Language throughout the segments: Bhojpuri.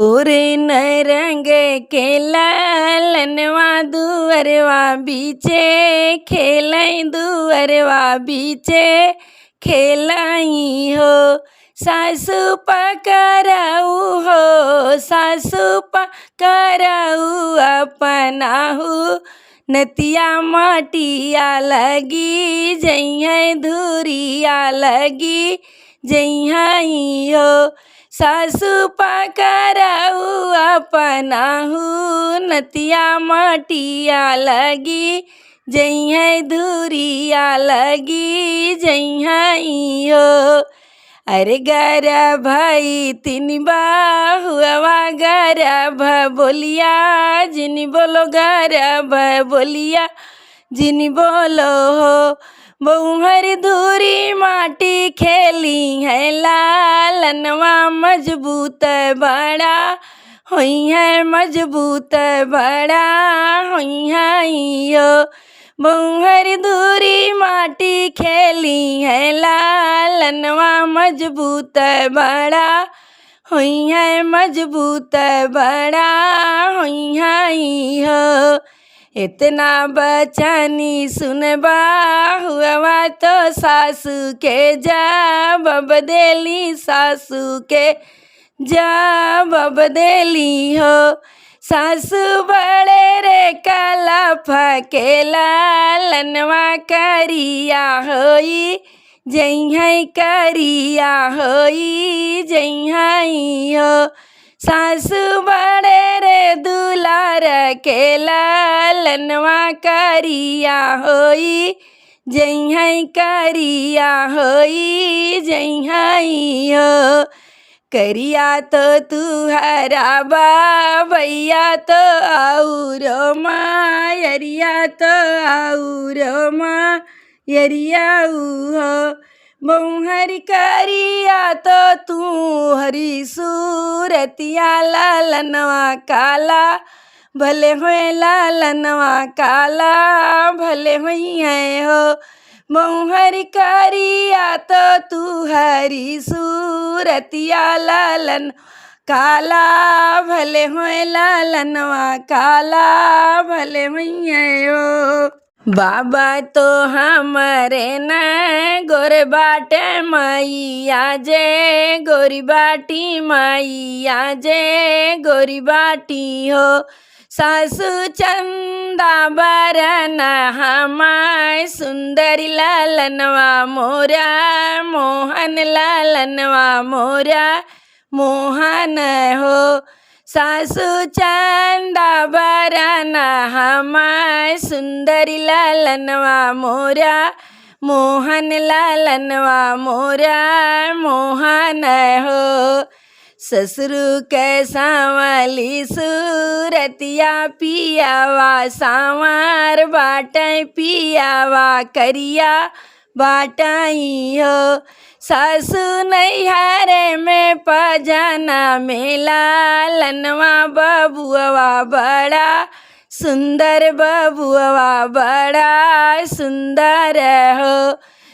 ओरे नरंग के लालनवा दुअरवा बीचे खेलई दुअरवा बीचे खेलई हो। सासु पकड़ऊ हो सासु पकड़ऊ अपनाहू नतिया माटिया लगी जइहे धुरिया लगी जइहे हो। सासु पकड़ऊ अपनाहू नतिया माटिया लगी जइहे धुरिया लगी जइहे हो। अरे गर्भ तीन बाहुआ गर्भ बोलिया जिन बोलो गर्भ बोलिया जिन बोलो हो। बहुहर धूरी माटी खेली है लालनवा मजबूत बड़ा हुई है मजबूत बड़ा हुई है यो। बहुहर धूरी माटी खेली है लालनवा मजबूत बड़ा हुई है मजबूत बड़ा हुई है हो। इतना बचनी सुनबा हुआ तो सासू के जवाब देली सासू के जवाब देली हो। सासू बड़े रे काला फके लालनवा करिया होई जइहे करिया होई जइहे हो। सासु बड़े रे दुलार के लालनवा करिया होई जइहे करिया होई जइहे हो। करिया तो तुहरा भैया तो आउरो मायरिया तो आउरो मायरिया हो। बहुहरी करिया तो तू हरी सूरतिया लालनवा काला भले होए लालनवा काला भले होई है हो। बहुहरी करिया तो तू हरी सूरतिया लालन काला भले होए लालनवा काला भले होई है हो। बाबा तो हमारे न गोर बाटे मैया जे गोरी बाटी मैया जे गोरी बाटी हो। सासु चंदा बरन हमाय सुंदरी लालनवा मोरा मोहन लालनवा मोरा मोहन हो। सासु चंदा बरन हमाय सुंदरी लालनवा मोरा मोहन लालनवा मोरा मोहन हो। ससुरु के सांवली सूरतिया पियावा सांवर बाटै पियावा करिया बाटई हो। सासु नैहरे में पजना में लालनवा बबुआ बड़ा सुंदर बबुआ बड़ा सुंदर हो।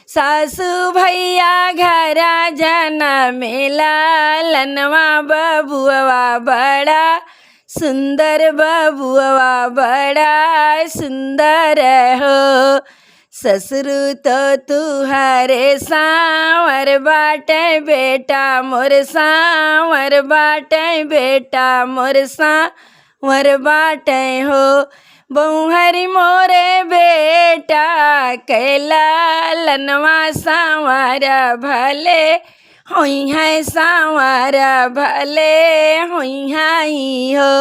सासु भैया घरा जना में लालनवा बबुआ बड़ा सुंदर बबुआ बड़ा सुंदर हो। ससुरु तो तुहरे सांवर बाटे बेटा मोर सांवर बाटे बेटा मोर सांवर बाटे हो। बहुहरी मोरे बेटा के लालनवा सांवर भले हुई है सांवर भले हुई है हो।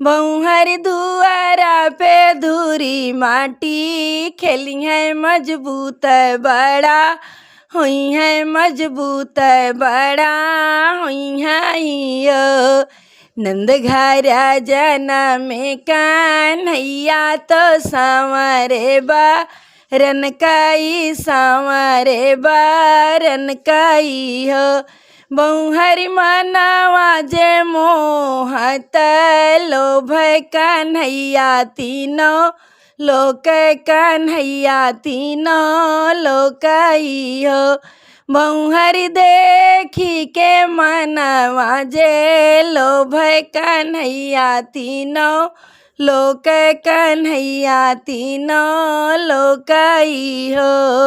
बहुहरी दुआरा पे धूरी माटी खेली है मजबूत बड़ा हुई है मजबूत बड़ा हुई है यो। नंद घरा जना में कान्हैया तो सांवरे बारन काई सांवरे बारन काई हो। बहुहरी मनावा जे मोहत लोभ कन्हैया तीनों लोक कन्हैया तीनों लोकई हो। बहुहरि देखी के मनवा जे लोभ कन्हैया तीनों लोक कन्हैया तीनों लोक हो।